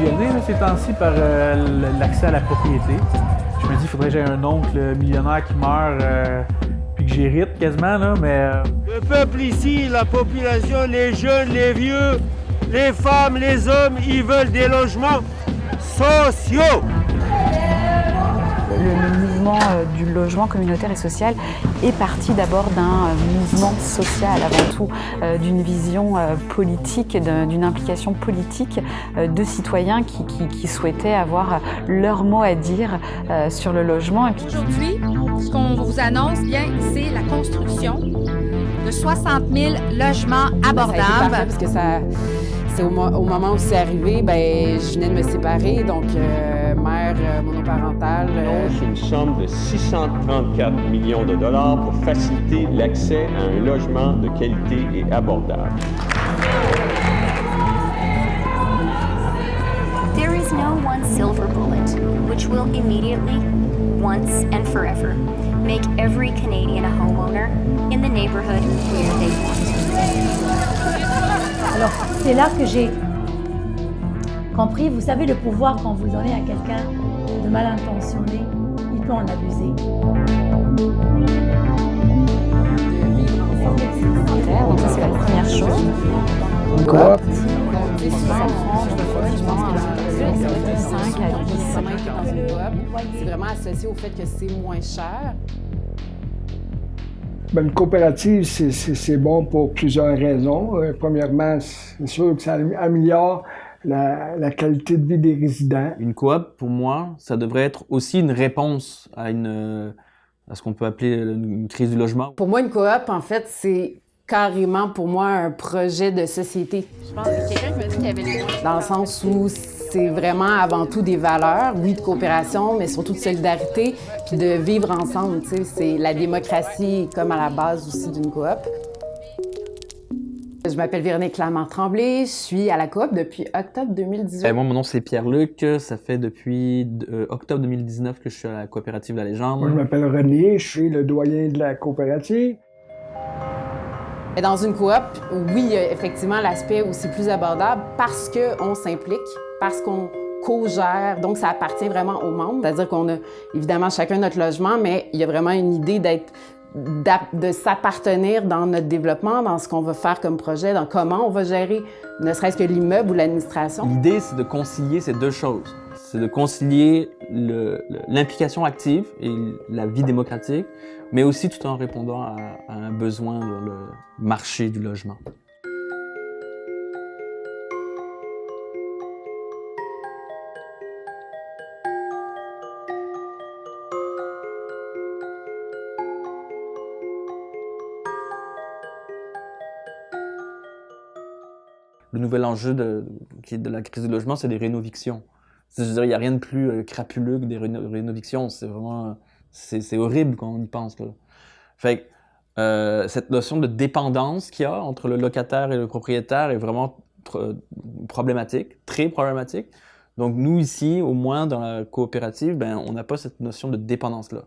illusionné là, ces temps-ci par l'accès à la propriété. Je me dis, il faudrait que j'aie un oncle millionnaire qui meurt puis que j'hérite quasiment, là, mais... Le peuple ici, la population, les jeunes, les vieux, les femmes, les hommes, ils veulent des logements sociaux. Le mouvement du logement communautaire et social est parti d'abord d'un mouvement social avant tout, d'une vision politique, d'une implication politique de citoyens qui souhaitaient avoir leur mot à dire sur le logement. Et puis... Aujourd'hui, ce qu'on vous annonce, bien, c'est la construction de 60 000 logements abordables. Ça a été parfait parce que c'est au moment où c'est arrivé, ben, je venais de me séparer, donc mère monoparentale. C'est une somme de 634 millions de dollars pour faciliter l'accès à un logement de qualité et abordable. There is no one silver bullet, which will immediately, once and forever, make every Canadian a homeowner in the neighborhood where they want. Alors, c'est là que j'ai compris, vous savez, le pouvoir qu'on vous donnez à quelqu'un de mal intentionné, il peut en abuser. Donc ça, c'est la première chose. Une coop. C'est vraiment associé au fait que c'est moins cher. Une coopérative, c'est bon pour plusieurs raisons. Premièrement, c'est sûr que ça améliore la qualité de vie des résidents. Une coop, pour moi, ça devrait être aussi une réponse à ce qu'on peut appeler une crise du logement. Pour moi, une coop, en fait, c'est carrément pour moi un projet de société. Je pense que quelqu'un qui m'a dit qu'il y avait les... Dans le sens où c'est vraiment avant tout des valeurs, oui, de coopération, mais surtout de solidarité, puis de vivre ensemble. C'est la démocratie comme à la base aussi d'une coop. Je m'appelle Véronique Clamart-Tremblay, je suis à la coop depuis octobre 2018. Moi, mon nom, c'est Pierre-Luc. Ça fait depuis octobre 2019 que je suis à la coopérative La Légende. Moi, je m'appelle René, je suis le doyen de la coopérative. Et dans une coop, oui, il y a effectivement l'aspect aussi plus abordable parce qu'on s'implique, parce qu'on co-gère, donc ça appartient vraiment aux membres. C'est-à-dire qu'on a évidemment chacun notre logement, mais il y a vraiment une idée de s'appartenir dans notre développement, dans ce qu'on va faire comme projet, dans comment on va gérer, ne serait-ce que l'immeuble ou l'administration. L'idée, c'est de concilier ces deux choses. C'est de concilier l'implication active et la vie démocratique, mais aussi tout en répondant à un besoin dans le marché du logement. Le nouvel enjeu de la crise du logement, c'est les rénovictions. Je veux dire, il n'y a rien de plus crapuleux que des rénovictions. C'est vraiment... C'est horrible quand on y pense, là. Fait que cette notion de dépendance qu'il y a entre le locataire et le propriétaire est vraiment problématique, très problématique. Donc nous, ici, au moins dans la coopérative, ben, on n'a pas cette notion de dépendance-là.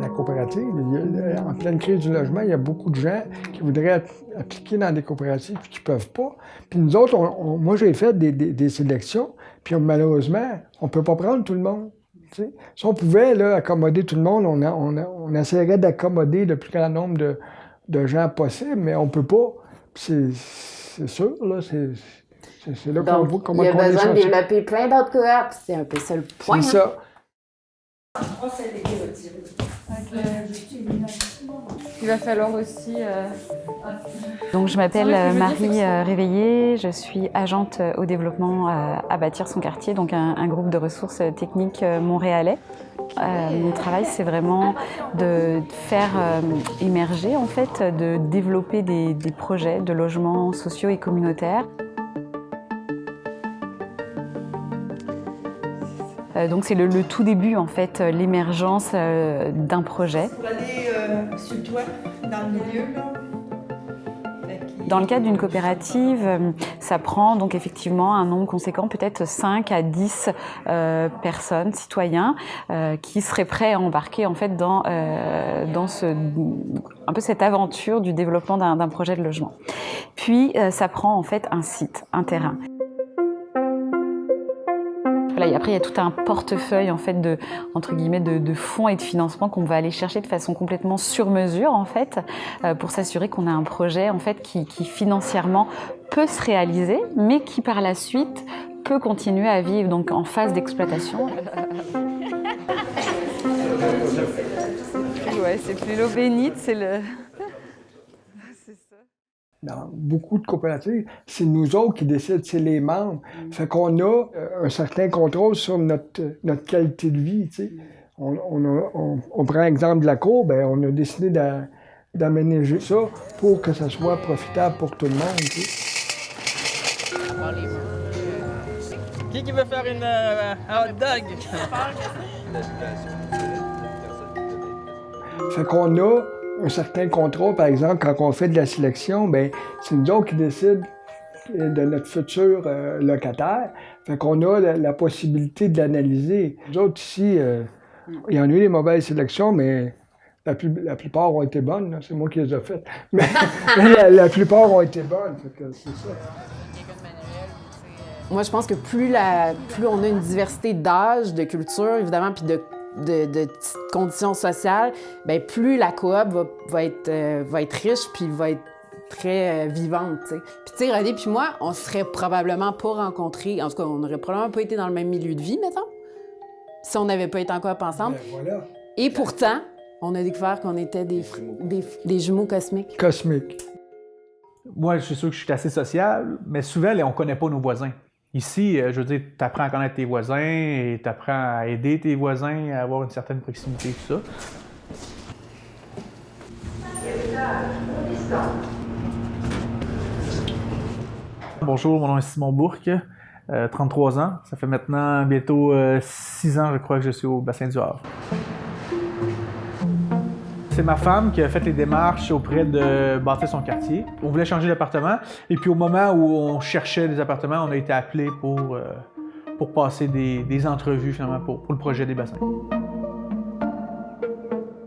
La coopérative, en pleine crise du logement, il y a beaucoup de gens qui voudraient appliquer dans des coopératives et qui ne peuvent pas. Puis nous autres, moi j'ai fait des sélections, puis malheureusement, on ne peut pas prendre tout le monde. T'sais. Si on pouvait là, accommoder tout le monde, on essaierait d'accommoder le plus grand nombre de gens possible, mais on ne peut pas. C'est sûr, là, c'est là qu'on voit comment on est. Il y a besoin de développer plein d'autres coops, c'est un peu ça le point. C'est ça. Il va falloir aussi... Donc je m'appelle Marie Réveillé, je suis agente au développement à Bâtir son quartier, donc un groupe de ressources techniques montréalais. Mon travail, c'est vraiment de faire émerger, en fait, de développer des projets de logements sociaux et communautaires. Donc c'est le tout début, en fait, l'émergence d'un projet. Pour aller sur le toit, dans le milieu, là. Dans le cadre d'une coopérative, ça prend donc effectivement un nombre conséquent, peut-être 5 à 10 personnes, citoyens, qui seraient prêts à embarquer en fait dans un peu cette aventure du développement d'un projet de logement. Puis ça prend en fait un site, un terrain. Voilà, et après, il y a tout un portefeuille en fait entre guillemets de fonds et de financement qu'on va aller chercher de façon complètement sur mesure en fait, pour s'assurer qu'on a un projet en fait qui financièrement peut se réaliser, mais qui par la suite peut continuer à vivre donc en phase d'exploitation. Ouais, c'est plus l'eau bénite, c'est le. Dans beaucoup de coopératives, c'est nous autres qui décident, c'est les membres. Fait qu'on a un certain contrôle sur notre qualité de vie, tu sais. On prend l'exemple de la cour, ben on a décidé d'aménager ça pour que ça soit profitable pour tout le monde, tu sais. Qui veut faire un hot dog? Fait qu'on a un certain contrôle, par exemple, quand on fait de la sélection, ben c'est nous autres qui décident de notre futur locataire. Fait qu'on a la possibilité de l'analyser. Nous autres ici, il y en a eu des mauvaises sélections, mais la plupart ont été bonnes. Là. C'est moi qui les ai faites. Mais la plupart ont été bonnes. Fait que c'est ça. Moi, je pense que plus on a une diversité d'âge, de culture, évidemment, puis de conditions sociales, bien, plus la coop va être riche puis va être très vivante, tu sais. Puis tu sais, René puis moi, on serait probablement pas rencontrés, en tout cas, on n'aurait probablement pas été dans le même milieu de vie, mettons, si on n'avait pas été en coop ensemble. Ben, voilà. Et pourtant, on a découvert qu'on était des jumeaux cosmiques. Cosmiques. Moi, je suis sûr que je suis assez social, mais souvent, on ne connaît pas nos voisins. Ici, je veux dire, tu apprends à connaître tes voisins et tu apprends à aider tes voisins, à avoir une certaine proximité, tout ça. Bonjour, mon nom est Simon Bourque, 33 ans. Ça fait maintenant bientôt 6 ans, je crois, que je suis au bassin du Havre. C'est ma femme qui a fait les démarches auprès de bâtir son quartier. On voulait changer d'appartement et puis au moment où on cherchait des appartements, on a été appelé pour passer des entrevues finalement pour le projet des bassins.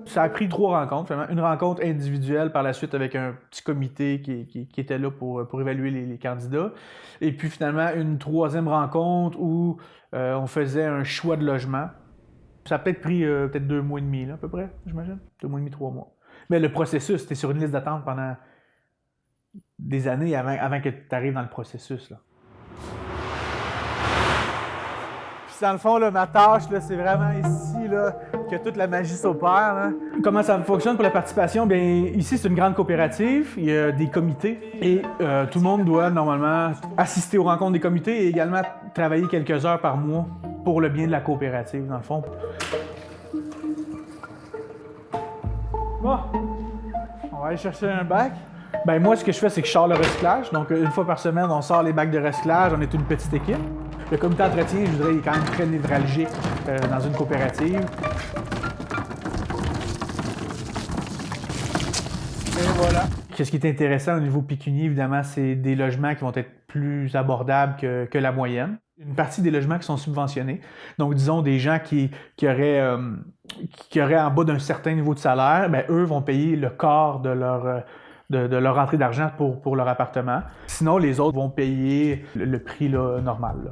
Ça a pris 3 rencontres, finalement. Une rencontre individuelle par la suite avec un petit comité qui était là pour évaluer les candidats. Et puis finalement une 3e rencontre où on faisait un choix de logement. Ça a peut-être pris 2 mois et demi, là, à peu près, j'imagine. 2 mois et demi, 3 mois. Mais le processus, c'était sur une liste d'attente pendant des années avant que tu arrives dans le processus. Là. Puis dans le fond, là, ma tâche, là, c'est vraiment ici là, que toute la magie s'opère. Là. Comment ça fonctionne pour la participation? Bien, ici, c'est une grande coopérative. Il y a des comités et tout le monde doit normalement assister aux rencontres des comités et également travailler quelques heures par mois pour le bien de la coopérative, dans le fond. Bon, on va aller chercher un bac. Ben moi, ce que je fais, c'est que je sors le recyclage. Donc, une fois par semaine, on sort les bacs de recyclage. On est une petite équipe. Le comité d'entretien, je dirais, il est quand même très névralgique dans une coopérative. Et voilà. Ce qui est intéressant au niveau pécunier, évidemment, c'est des logements qui vont être plus abordables que la moyenne. Une partie des logements qui sont subventionnés. Donc, disons, des gens qui auraient en bas d'un certain niveau de salaire, bien, eux vont payer le quart de leur entrée d'argent pour leur appartement. Sinon, les autres vont payer le prix là, normal. Là.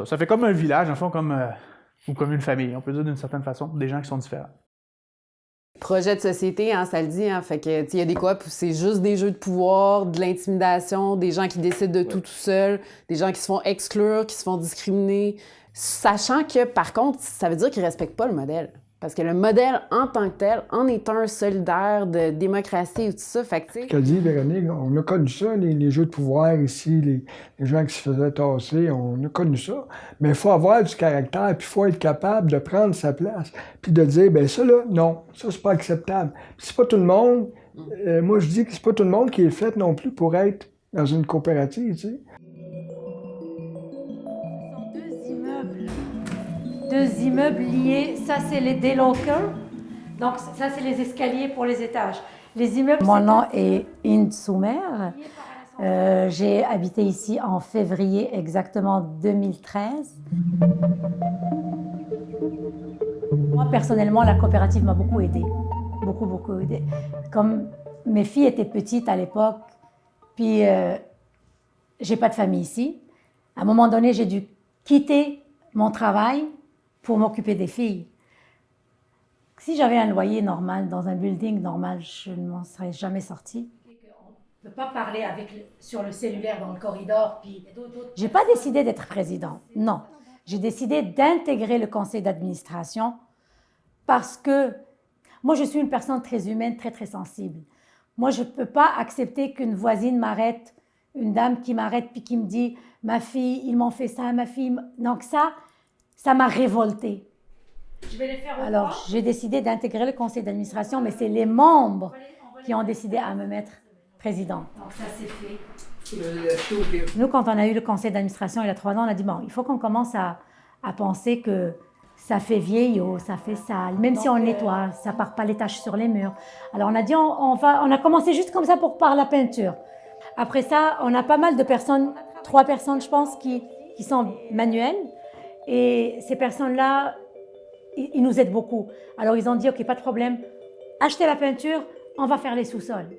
Ça fait comme un village, en fond, ou comme une famille, on peut dire d'une certaine façon, des gens qui sont différents. Projet de société, hein, ça le dit, hein, fait que il y a des coops où c'est juste des jeux de pouvoir, de l'intimidation, des gens qui décident de tout seuls, des gens qui se font exclure, qui se font discriminer, sachant que par contre, ça veut dire qu'ils respectent pas le modèle. Parce que le modèle en tant que tel, en étant un solidaire de démocratie et tout ça, fait que tu sais... Ce qu'a dit Véronique, on a connu ça, les jeux de pouvoir ici, les gens qui se faisaient tasser, on a connu ça. Mais il faut avoir du caractère, puis il faut être capable de prendre sa place, puis de dire, ben ça là, non, ça c'est pas acceptable. Puis c'est pas tout le monde, moi je dis que c'est pas tout le monde qui est fait non plus pour être dans une coopérative, tu sais. Deux immeubles liés, ça c'est les délockers, donc ça c'est les escaliers pour les étages. Les immeubles. Mon nom est Inde Soumer. J'ai habité ici en février exactement 2013. Moi, personnellement, la coopérative m'a beaucoup aidée. Beaucoup aidée. Comme mes filles étaient petites à l'époque, puis j'ai pas de famille ici. À un moment donné, j'ai dû quitter mon travail pour m'occuper des filles. Si j'avais un loyer normal, dans un building normal, je ne m'en serais jamais sortie. On ne peut pas parler sur le cellulaire dans le corridor. Je n'ai pas décidé d'être présidente, non. J'ai décidé d'intégrer le conseil d'administration parce que moi, je suis une personne très humaine, très sensible. Moi, je ne peux pas accepter qu'une voisine m'arrête, une dame qui m'arrête puis qui me dit « Ma fille, ils m'ont fait ça, ma fille... » Donc ça m'a révoltée. Alors, j'ai décidé d'intégrer le conseil d'administration, mais c'est les membres qui ont décidé à me mettre présidente. Donc, ça s'est fait. Nous, quand on a eu le conseil d'administration il y a 3 ans, on a dit, bon, il faut qu'on commence à penser que ça fait vieillot, ça fait sale. Même si on nettoie, ça part pas les taches sur les murs. Alors, on a dit, on a commencé juste comme ça par la peinture. Après ça, on a pas mal de personnes, 3 personnes, je pense, qui sont manuelles. Et ces personnes-là, ils nous aident beaucoup. Alors, ils ont dit, OK, pas de problème, achetez la peinture, on va faire les sous-sols.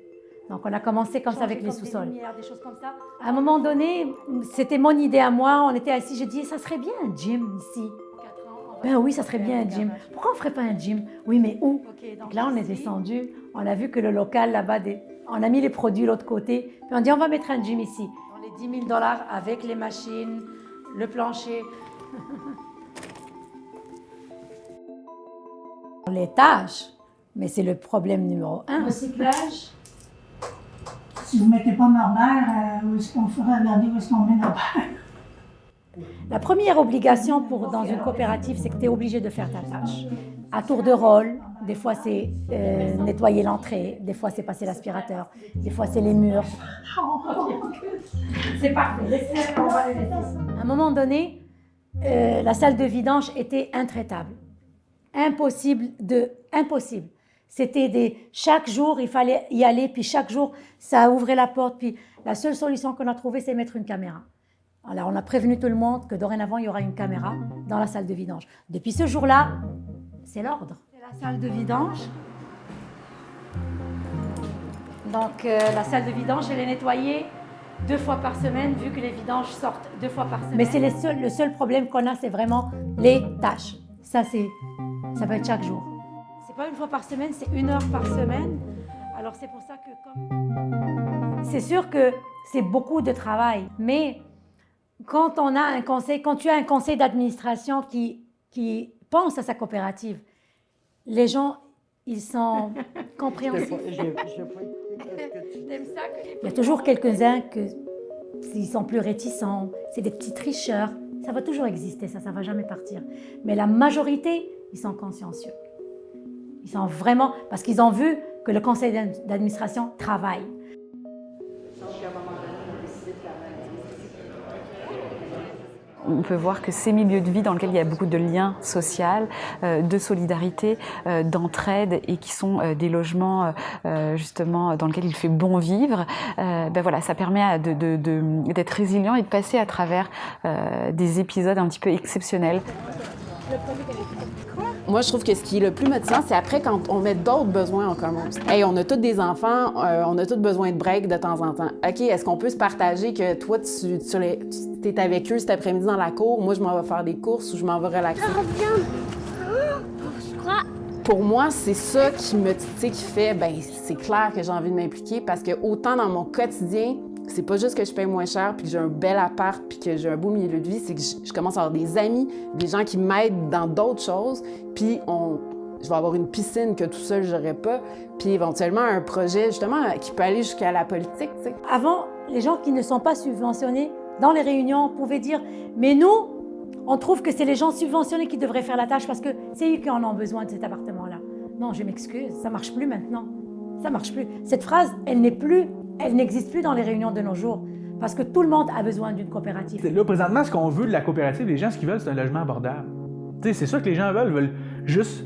Donc, on a commencé comme ça avec les sous-sols. Des choses comme ça. À un moment donné, c'était mon idée à moi, on était assis, j'ai dit, ça serait bien un gym ici. Ben oui, ça serait bien un gym. Pourquoi on ne ferait pas un gym? Oui, mais où? Donc là, on est descendu, on a vu que le local là-bas, on a mis les produits de l'autre côté, puis on dit, on va mettre un gym ici. Les $10 000 avec les machines, le plancher. Les tâches, mais c'est le problème numéro 1. Recyclage. Si vous ne mettez pas Norbert, où est-ce qu'on ferait regarder où est-ce qu'on met Norbert? La première obligation dans une coopérative, c'est que tu es obligé de faire ta tâche. À tour de rôle, des fois c'est nettoyer l'entrée, des fois c'est passer l'aspirateur, des fois c'est les murs. C'est parfait. À un moment donné, la salle de vidange était intraitable. Impossible. C'était chaque jour, il fallait y aller, puis chaque jour, ça ouvrait la porte. Puis la seule solution qu'on a trouvée, c'est mettre une caméra. Alors, on a prévenu tout le monde que dorénavant, il y aura une caméra dans la salle de vidange. Depuis ce jour-là, c'est l'ordre. C'est la salle de vidange. Donc, la salle de vidange, elle est nettoyée 2 fois par semaine, vu que les vidanges sortent 2 fois par semaine. Mais c'est le seul problème qu'on a, c'est vraiment les tâches. Ça peut être chaque jour. C'est pas 1 fois par semaine, c'est 1 heure par semaine. Alors c'est pour ça que c'est sûr que c'est beaucoup de travail, mais quand tu as un conseil d'administration qui pense à sa coopérative, les gens, ils sont compréhensifs. Il y a toujours quelques-uns s'ils sont plus réticents, c'est des petits tricheurs. Ça va toujours exister, ça ne va jamais partir. Mais la majorité, ils sont consciencieux. Ils sont vraiment... Parce qu'ils ont vu que le conseil d'administration travaille. On peut voir que ces milieux de vie dans lesquels il y a beaucoup de liens sociaux, de solidarité, d'entraide et qui sont des logements justement dans lesquels il fait bon vivre, voilà, ça permet d'être résilient et de passer à travers des épisodes un petit peu exceptionnels. Moi, je trouve que ce qui est le plus motivant, c'est après quand on met d'autres besoins en commun. Hey, on a tous des enfants, on a tous besoin de break de temps en temps. OK, est-ce qu'on peut se partager que toi, tu es avec eux cet après-midi dans la cour, moi, je m'en vais faire des courses ou je m'en vais relaxer? Pour moi, c'est ça qui me qui fait, c'est clair que j'ai envie de m'impliquer parce que autant dans mon quotidien, c'est pas juste que je paye moins cher puis que j'ai un bel appart puis que j'ai un beau milieu de vie, c'est que je commence à avoir des amis, des gens qui m'aident dans d'autres choses, puis je vais avoir une piscine que tout seul j'aurais pas, puis éventuellement un projet justement qui peut aller jusqu'à la politique, tu sais. Avant, les gens qui ne sont pas subventionnés, dans les réunions, pouvaient dire « Mais nous, on trouve que c'est les gens subventionnés qui devraient faire la tâche parce que c'est eux qui en ont besoin de cet appartement-là. » Non, je m'excuse, ça marche plus maintenant. Ça marche plus. Cette phrase, elle n'existe plus dans les réunions de nos jours parce que tout le monde a besoin d'une coopérative. Là, présentement, ce qu'on veut de la coopérative, les gens, ce qu'ils veulent, c'est un logement abordable. C'est ça que les gens veulent juste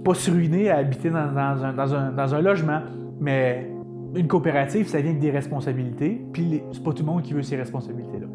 pas se ruiner à habiter dans un logement. Mais une coopérative, ça vient avec des responsabilités, puis c'est pas tout le monde qui veut ces responsabilités-là.